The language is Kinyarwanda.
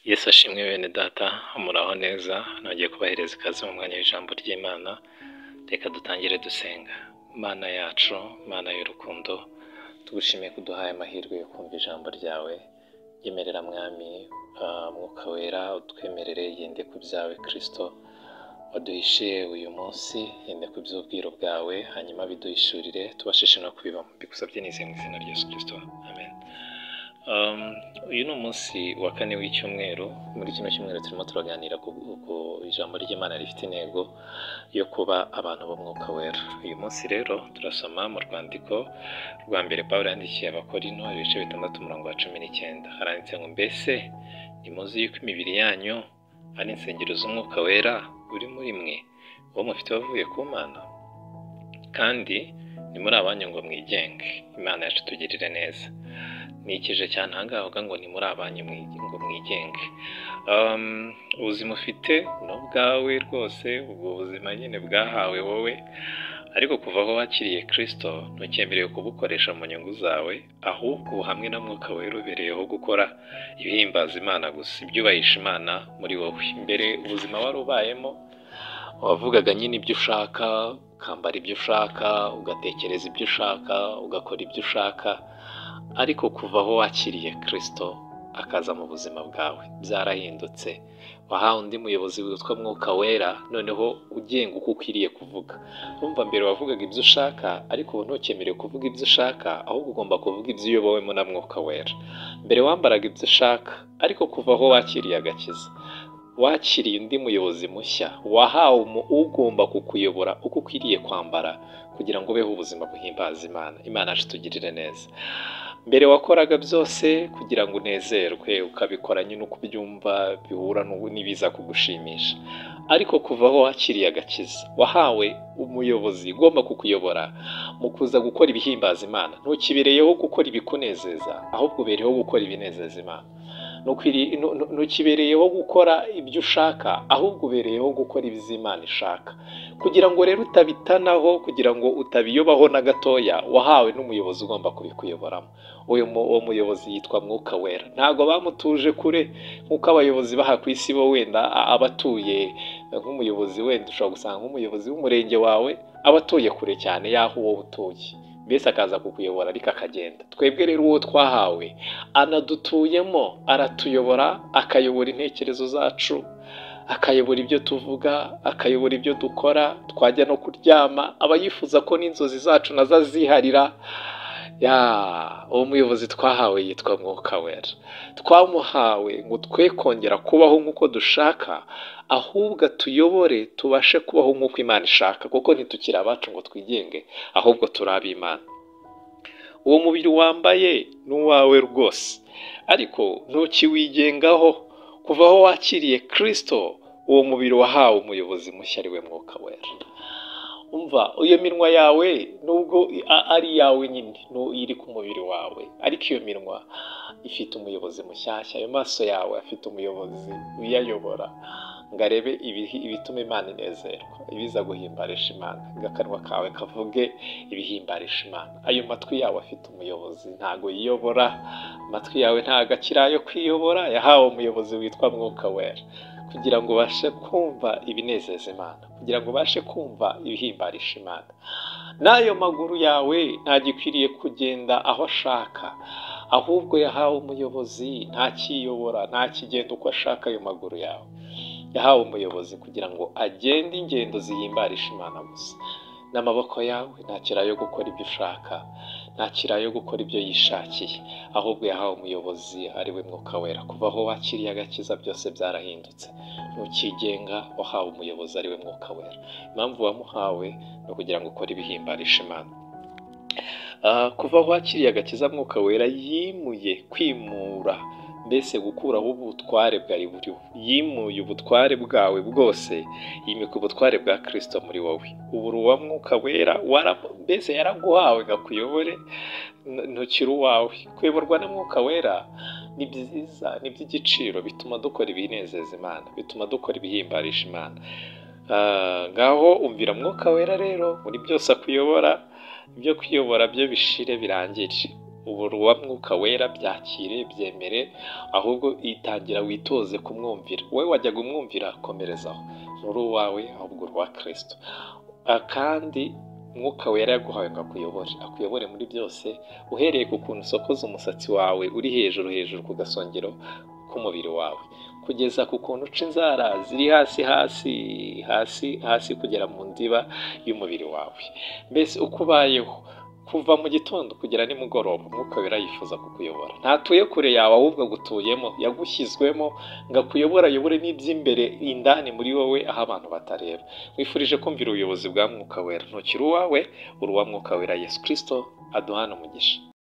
Yesu ashimwe bene data, muraho neza. Nongeye kubahereza ikaze mu mwanya w'ijambo ry'Imana. Reka dutangire dusenga. Mana yacu, Mana y'urukundo, tugushimiye ko uduhaye amahirwe yo kumva ijambo ryawe. Yemerera mwami, Mwuka wera utwemerere yende ku byawe Kristo waduhishe uyu munsi, yende ku by'ubwiro bwawe, hanyuma biduhishurire tubashishe no kubibamo. Bigusabye nizeye mu izina rya Yesu Kristo, amen. Uyu ni umunsi wa kane w'icyumweru. Muri kino cyumweru turimo turaganira ku ijambo ry'Imana rifite intego yo kuba abantu b'Umwuka wera. Uyu munsi rero turasoma mu rwandiko rwa mbere Pawulo yandikiye Abakorinto, ibice 6:19. Haranditse ngo mbese nimuzi yuko imibiri yanyu ari insengero z'Umwuka wera uri muri mwe, uwo mufite wavuye ku Mana, kandi ni muri abanyu ngo mwigenge. Imana yacu tugirire neza. Nikije cyane ahangaha avuga ngo ni muri abanyu ngo mwigenge. Ubuzima ufite ni ubwawe rwose, ubwo buzima nyine bwahawe wowe, ariko kuva aho wakiriye Kristo ntukemerewe kubukoresha mu nyungu zawe, ahubwo hamwe na Mwuka wera ubereyeho gukora ibihimbaza Imana gusa, ibyubahisha Imana muri wowe. Mbere ubuzima wari ubayemo wavugaga nyine ibyo ushaka, ukambara ibyo ushaka, ugatekereza ibyo ushaka, ugakora ibyo ushaka, ariko kuva aho wakiriye Kristo akaza mu buzima bwawe byarahindutse. Wahawe undi muyobozi witwa Mwuka wera, noneho ugenga uko ukwiriye kuvuga. Urumva mbere wavugaga ibyo ushaka, ariko ubu ntukemerewe kuvuga ibyo ushaka, ahubwo ugomba kuvuga ibyo uyobowemo na Mwuka wera. Mbere wambaraga ibyo ushaka, ariko kuva aho wakiriye agakiza wakiriye undi muyobozi mushya, wahawe ugomba kukuyobora uko ukwiriye kwambara kugira ngo ubeho ubuzima buhimbaza Imana. Imana yacu tugirire neza. Mbere wakoraga byose kugira ngo unezerwe, ukabikora nyine uko ubyumva bihura n'ibiza kugushimisha, ariko kuva aho wakiriye agakiza wahawe umuyobozi ugomba kukuyobora mu kuza gukora ibihimbaza Imana. Ntukibereyeho gukora ibikunezeza, ahubwo ubereyeho gukora ibinezeza Imana. Ntukibereyeho gukora ibyo ushaka, ahubwo ubereyeho gukora ibyo Imana ishaka. Kugira ngo rero utabitanaho, kugira ngo utabiyobaho na gatoya, wahawe n'umuyobozi ugomba kubikuyoboramo. Uwo muyobozi yitwa Mwuka wera. Ntabwo bamutuje kure nk'uko abayobozi baha ku isi bo wenda abatuye nk'umuyobozi, wenda ushobora gusanga nk'umuyobozi w'umurenge wawe abatuye kure cyane y'aho wowe utuye, mbese akaza kukuyobora ariko akagenda. Twebwe rero uwo twahawe anadutuyemo, aratuyobora, akayobora intekerezo zacu, akayobora ibyo tuvuga, akayobora ibyo dukora. Twajya no kuryama aba yifuza ko n'inzozi zacu nazo aziharira. Uwo muyobozi twahawe yitwa Mwuka wera. Twamuhawe ngo twe kongera kubaho nk'uko dushaka, ahubwo atuyobore tubashe kubaho nk'uko Imana ishaka, kuko ntitukiri abacu ngo twigenge, ahubwo turi ab'Imana. Uwo mubiri wambaye ni uwawe rwose, ariko ntukiwigengaho. Kuva aho wakiriye Kristo, uwo mubiri wahawe umuyobozi mushya ari we Mwuka wera. Umva, iyo minwa yawe nubwo ari yawe nyine iri ku mubiri wawe, ariko iyo minwa ifite umuyobozi mushyashya. Ayo maso yawe afite umuyobozi uyayobora ngo arebe ibituma Imana inezerwa, ibiza guhimbarisha Imana. Akanwa kawe kavuge ibihimbarisha Imana. Ayo matwi yawe afite umuyobozi, ntago yiyobora. Amatwi yawe ntago akiri ayo kwiyobora, yahawe umuyobozi witwa Mwuka wera, kugira ngo ubashe kumva ibinezeza Imana, kugira ngo ubashe kumva ibihimbarisha Imana. N'ayo maguru yawe ntagikwiriye kugenda aho ashaka, ahubwo yahawe umuyobozi, ntakiyobora, ntakigenda uko ashaka. Ayo maguru yawe yahawe umuyobozi kugira ngo agende ingendo zihimbarisha Imana gusa. N'amaboko yawe ntakiri ayo gukora ibyo ushaka, ntakiri ayo gukora ibyo yishakiye, ahubwo yahawe umuyobozi ari we Mwuka wera. Kuva aho wakiriye agakiza byose byarahindutse. Ntukigenga, wahawe umuyobozi ari we Mwuka wera. Impamvu wamuhawe ni ukugira ngo ukore ibihimbarisha Imana. Kuva aho wakiriye agakiza, Mwuka wera yimuye kwimura, mbese gukuraho ubutware bwari buriho. Yimuye ubutware bwawe bwose, yimika ubutware bwa Kristo muri wowe. Ubu uwa Mwuka wera mbese yaraguhawe ngo akuyobore, ntukiri uwawe. Kuyoborwa na Mwuka wera ni byiza, ni iby'igiciro, bituma dukora ibinezeza Imana, bituma dukora ibihimbarisha Imana. Ngaho umvira Mwuka wera rero muri byose akuyobora. Ibyo kwiyobora byo bishire birangire. ubu wa mwuka wera, byakire, byemere, ahubwo itangira witoze kumwumvira. wowe wajyaga umwumvira, komerezaho, nturi uwawe ahubwo uri uwa Kristo. Kandi mwuka wera yaguhawe ngo akuyobore muri byose, uhereye ku kuntu usokoza umusatsi wawe uri hejuru ku gasongero k'umubiri wawe, kugeza ku kuntu uca inzara ziri hasi kugera mu ndiba y'umubiri wawe. Mbese uko ubayeho kuva mu gitondo kugera nimugoroba, umwuka wera yifuza kukuyobora. Ntatuye kure yawe, ahubwo agutuyemo, yagushyizwemo ngo ayobore n'iby'imbere indani muri wowe, aho abantu batareba. Wifurije kumvira ubuyobozi bwa mwuka wera. Ntukiri uwawe, uri uwa mwuka wera. Yesu Kristo aduhana umugisha.